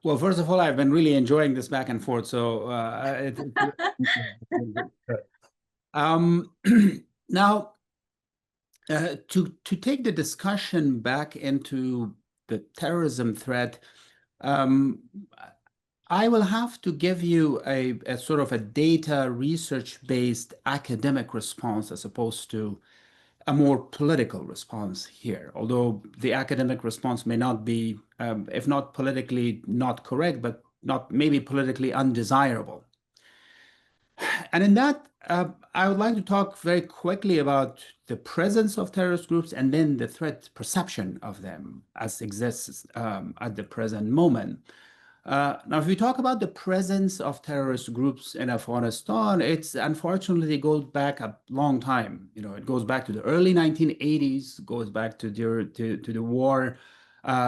Well, first of all, I've been really enjoying this back and forth. So, um, now to take the discussion back into the terrorism threat, um, I will have to give you a sort of a data research-based academic response as opposed to a more political response here. Although the academic response may not be, if not politically not correct, but not maybe politically undesirable. And in that, I would like to talk very quickly about the presence of terrorist groups and then the threat perception of them as exists at the present moment. Now, if we talk about the presence of terrorist groups in Afghanistan, it's unfortunately goes back a long time. You know, it goes back to the early 1980s, goes back to the war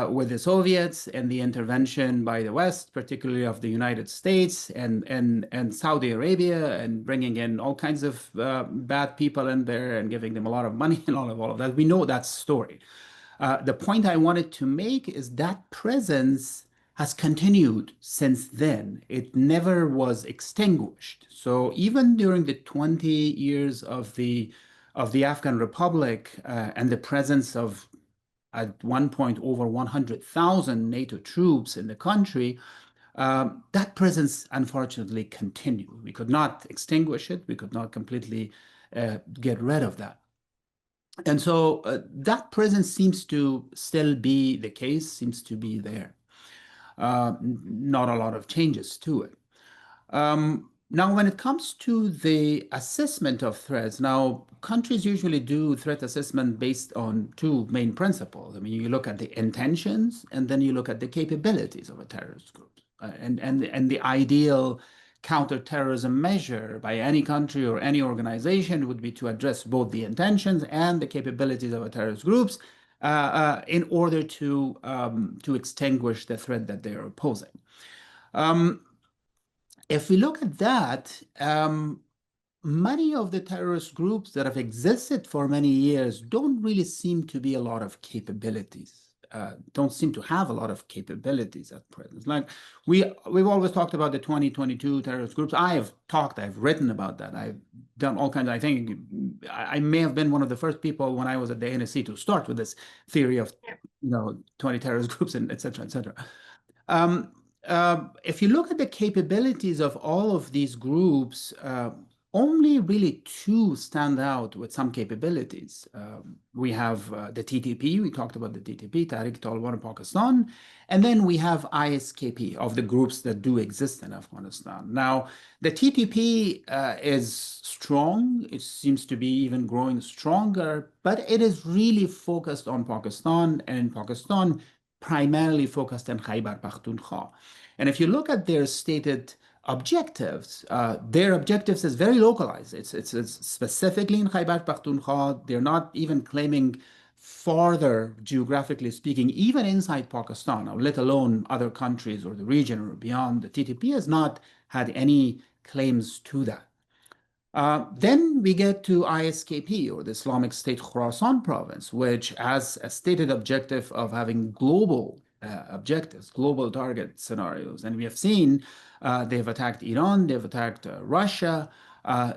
with the Soviets and the intervention by the West, particularly of the United States and Saudi Arabia, and bringing in all kinds of bad people in there and giving them a lot of money and all of that. We know that story. The point I wanted to make is that presence has continued since then. It never was extinguished. So even during the 20 years of the Afghan Republic and the presence of at one point over 100,000 NATO troops in the country, that presence unfortunately continued. We could not extinguish it. We could not completely get rid of that. And so that presence seems to still be the case, seems to be there. Not a lot of changes to it. Now, when it comes to the assessment of threats, now countries usually do threat assessment based on two main principles. I mean, you look at the intentions and then you look at the capabilities of a terrorist group. And the ideal counterterrorism measure by any country or any organization would be to address both the intentions and the capabilities of a terrorist groups in order to extinguish the threat that they are opposing. Um, if we look at that, many of the terrorist groups that have existed for many years don't really seem to be a lot of capabilities. Don't seem to have a lot of capabilities at present. Like we've always talked about the 2022 terrorist groups. I've written about that. I've done all kinds of, I think I may have been one of the first people when I was at the NSC to start with this theory of, 20 terrorist groups and et cetera, et cetera. If you look at the capabilities of all of these groups, only really two stand out with some capabilities. We have the TTP, we talked about the TTP, Taliban in Pakistan, and then we have ISKP of the groups that do exist in Afghanistan. Now, the TTP is strong, it seems to be even growing stronger, but it is really focused on Pakistan, and in Pakistan, primarily focused on Khyber Pakhtunkhwa. And if you look at their stated their objectives is very localized. It's specifically in Khyber Pakhtunkhwa. They're not even claiming farther, geographically speaking, even inside Pakistan, or let alone other countries or the region or beyond. The TTP has not had any claims to that. Then we get to ISKP, or the Islamic State Khorasan province, which has a stated objective of having global objectives, global target scenarios. And we have seen they've attacked Iran, they've attacked Russia,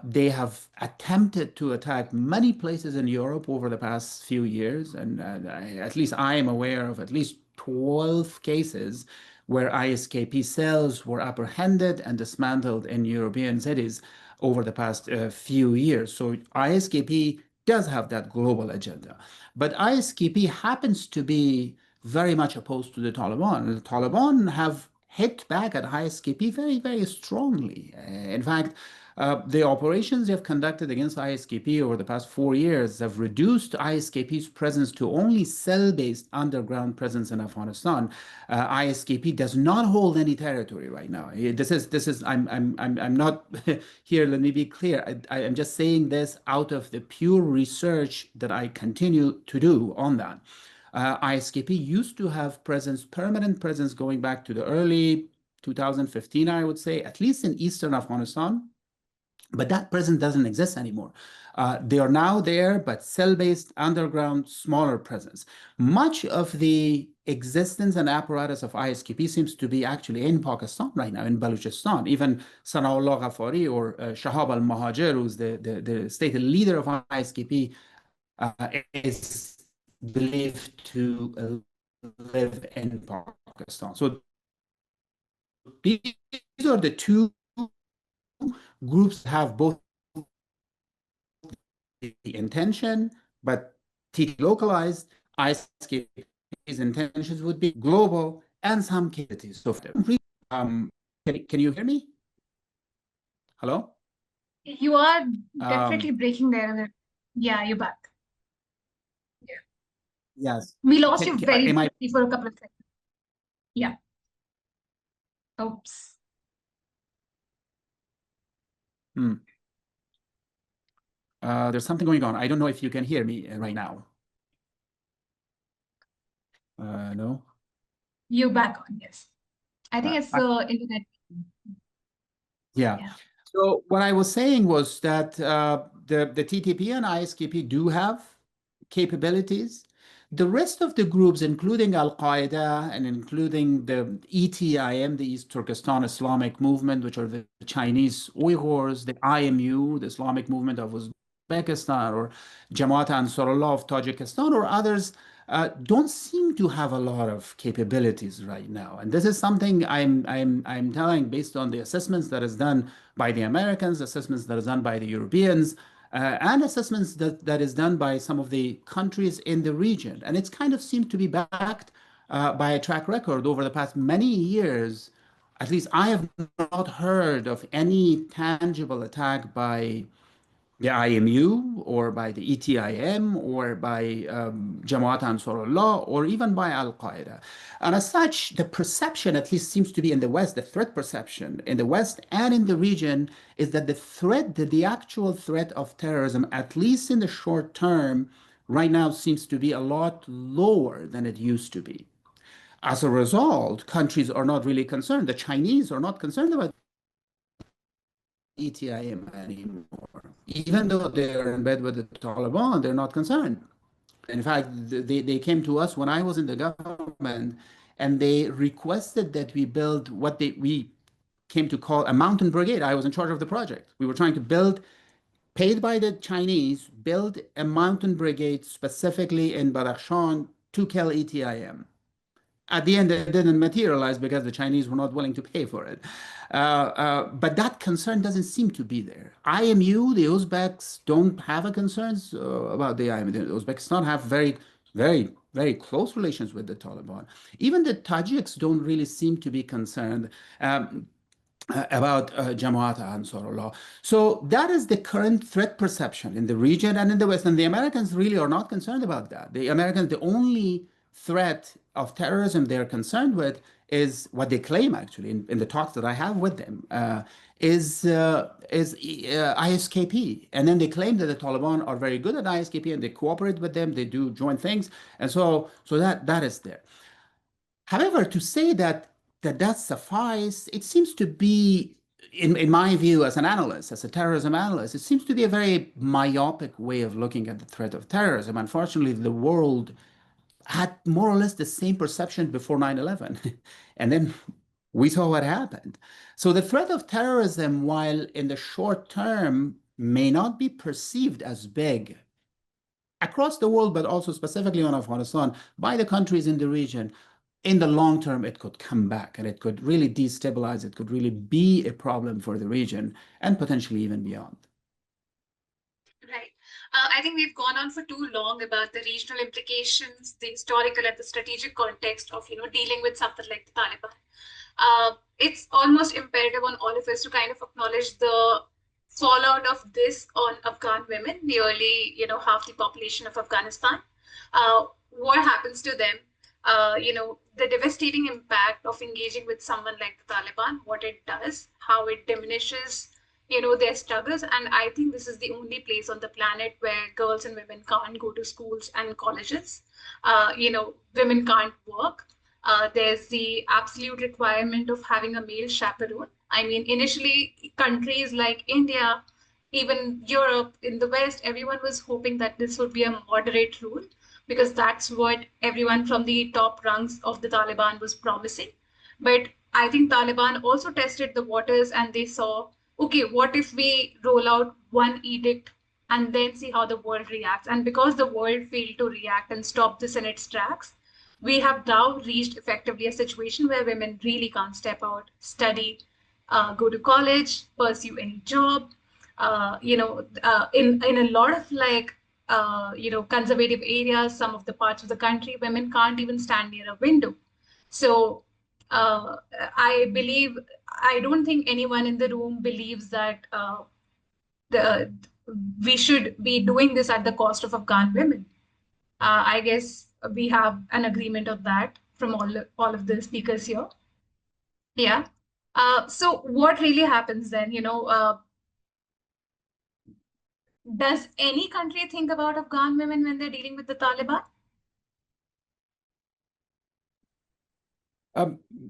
they have attempted to attack many places in Europe over the past few years. And at least I am aware of at least 12 cases where ISKP cells were apprehended and dismantled in European cities over the past few years. So ISKP does have that global agenda. But ISKP happens to be very much opposed to the Taliban. The Taliban have hit back at ISKP very, very strongly. In fact, the operations they have conducted against ISKP over the past 4 years have reduced ISKP's presence to only cell-based underground presence in Afghanistan. ISKP does not hold any territory right now. I'm not here. Let me be clear. I'm just saying this out of the pure research that I continue to do on that. ISKP used to have permanent presence going back to the early 2015, I would say, at least in eastern Afghanistan. But that presence doesn't exist anymore. They are now there, but cell-based, underground, smaller presence. Much of the existence and apparatus of ISKP seems to be actually in Pakistan right now, in Balochistan. Even Sanaullah Ghafari or Shahab al-Mahajir, who's the state leader of ISKP, is believed to live in Pakistan. So these are the two groups that have both the intention, but localized. ISKP's intentions would be global and some capabilities. So, um, can you hear me? Hello? You are definitely breaking there. Yeah, you're back. Yeah. Yes. We lost you very briefly for a couple of seconds. Yeah. Oops. There's something going on. I don't know if you can hear me right now. No? You're back on, yes. I think it's the internet. Yeah. So what I was saying was that the TTP and ISKP do have capabilities. The rest of the groups, including Al-Qaeda and including the ETIM, the East Turkestan Islamic Movement, which are the Chinese Uyghurs, the IMU, the Islamic Movement of Uzbekistan, or Jamaat Ansarullah of Tajikistan, or others, don't seem to have a lot of capabilities right now. And this is something I'm telling based on the assessments that is done by the Americans, assessments that is done by the Europeans, and assessments that is done by some of the countries in the region. And it's kind of seemed to be backed by a track record over the past many years. At least I have not heard of any tangible attack by the IMU or by the ETIM or by Jamaat Ansarullah or even by Al Qaeda. And as such, the perception, at least seems to be in the West, the threat perception in the West and in the region is that the threat, the actual threat of terrorism, at least in the short term, right now seems to be a lot lower than it used to be. As a result, countries are not really concerned. The Chinese are not concerned about ETIM anymore. Even though they're in bed with the Taliban, they're not concerned. In fact, they came to us when I was in the government and they requested that we build what we came to call a mountain brigade. I was in charge of the project. We were trying to build, paid by the Chinese, build a mountain brigade specifically in Badakhshan to kill ETIM. At the end, it didn't materialize because the Chinese were not willing to pay for it. But that concern doesn't seem to be there. IMU, the Uzbeks don't have a concerns about the IMU. The Uzbekistan have very, very, very close relations with the Taliban. Even the Tajiks don't really seem to be concerned. About Jamaat Ansarullah. So that is the current threat perception in the region and in the West. And the Americans really are not concerned about that. The Americans, the only threat of terrorism they're concerned with is what they claim actually in the talks that I have with them is ISKP. And then they claim that the Taliban are very good at ISKP and they cooperate with them, they do joint things. And so that is there. However, to say that suffice, it seems to be, in my view, as an analyst, as a terrorism analyst, it seems to be a very myopic way of looking at the threat of terrorism. Unfortunately, the world had more or less the same perception before 9/11. And then we saw what happened. So the threat of terrorism, while in the short term may not be perceived as big across the world, but also specifically on Afghanistan by the countries in the region, in the long term, it could come back and it could really destabilize. It could really be a problem for the region and potentially even beyond. Right. I think we've gone on for too long about the regional implications, the historical and the strategic context of dealing with something like the Taliban. It's almost imperative on all of us to kind of acknowledge the fallout of this on Afghan women, nearly half the population of Afghanistan. What happens to them? The devastating impact of engaging with someone like the Taliban, what it does, how it diminishes their struggles. And I think this is the only place on the planet where girls and women can't go to schools and colleges. Women can't work. There's the absolute requirement of having a male chaperone. I mean, initially, countries like India, even Europe, in the West, everyone was hoping that this would be a moderate rule. because that's what everyone from the top rungs of the Taliban was promising. But I think Taliban also tested the waters and they saw, okay, what if we roll out one edict and then see how the world reacts? And because the world failed to react and stop this in its tracks, we have now reached effectively a situation where women really can't step out, study, go to college, pursue any job. In a lot of conservative areas, some of the parts of the country, women can't even stand near a window. So uh, I believe, I don't think anyone in the room believes that the we should be doing this at the cost of Afghan women. I guess we have an agreement of that from all of the speakers here. Yeah. So what really happens then? Does any country think about Afghan women when they're dealing with the Taliban?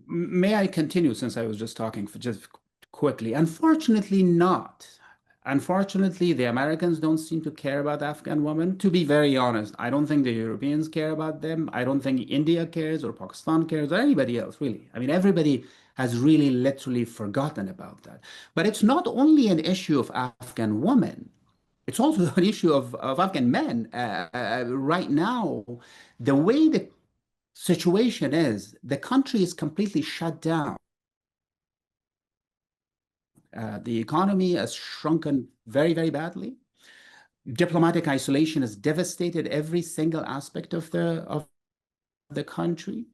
May I continue since I was just talking for just quickly? Unfortunately, not. Unfortunately, the Americans don't seem to care about Afghan women. To be very honest, I don't think the Europeans care about them. I don't think India cares or Pakistan cares or anybody else, really. I mean, everybody has really literally forgotten about that. But it's not only an issue of Afghan women. It's also an issue of Afghan men. Right now, the way the situation is the country is completely shut down. The economy has shrunken very, very badly. Diplomatic isolation has devastated every single aspect of the country.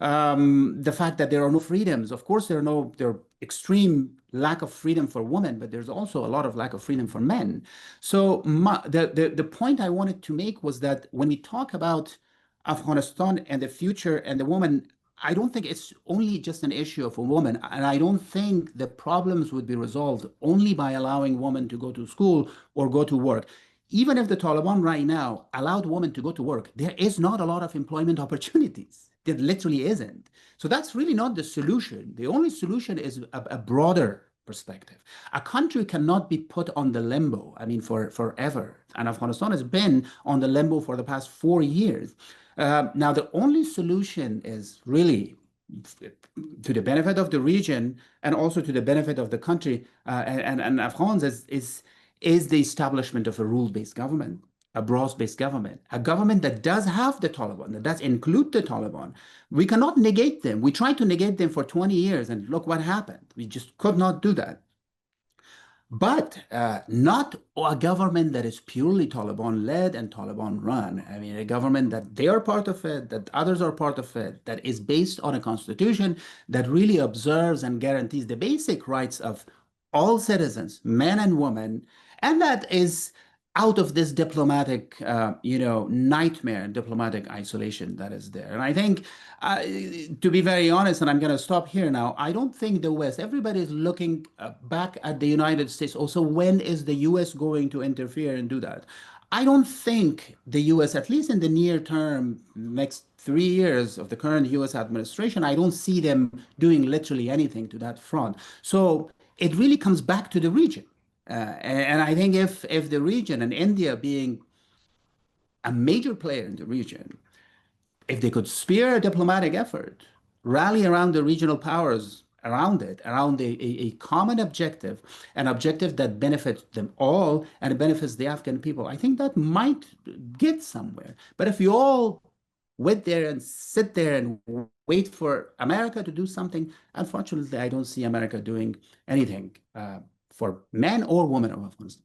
The fact that there are no freedoms. Of course, there are extreme lack of freedom for women, but there's also a lot of lack of freedom for men. So the point I wanted to make was that when we talk about Afghanistan and the future and the woman, I don't think it's only just an issue of a woman, and I don't think the problems would be resolved only by allowing women to go to school or go to work. Even if the Taliban right now allowed women to go to work, there is not a lot of employment opportunities. There literally isn't. So that's really not the solution. The only solution is a broader perspective. A country cannot be put on the limbo, I mean, for forever. And Afghanistan has been on the limbo for the past 4 years. Now, the only solution is really to the benefit of the region and also to the benefit of the country and Afghans is the establishment of a rule-based government, a broad-based government, a government that does have the Taliban, that does include the Taliban. We cannot negate them. We tried to negate them for 20 years, and look what happened. We just could not do that. But not a government that is purely Taliban-led and Taliban-run. I mean, a government that they are part of it, that others are part of it, that is based on a constitution that really observes and guarantees the basic rights of all citizens, men and women, and that is out of this diplomatic, nightmare and diplomatic isolation that is there. And I think, to be very honest, and I'm going to stop here now, I don't think the West, everybody is looking back at the United States. Also, when is the US going to interfere and do that? I don't think the US, at least in the near term, next 3 years of the current US administration, I don't see them doing literally anything to that front. So it really comes back to the region. And I think if the region and India being a major player in the region, if they could spear a diplomatic effort, rally around the regional powers around it, around a common objective, an objective that benefits them all and benefits the Afghan people, I think that might get somewhere. But if you all wait there and sit there and wait for America to do something, unfortunately, I don't see America doing anything for men or women of Afghanistan.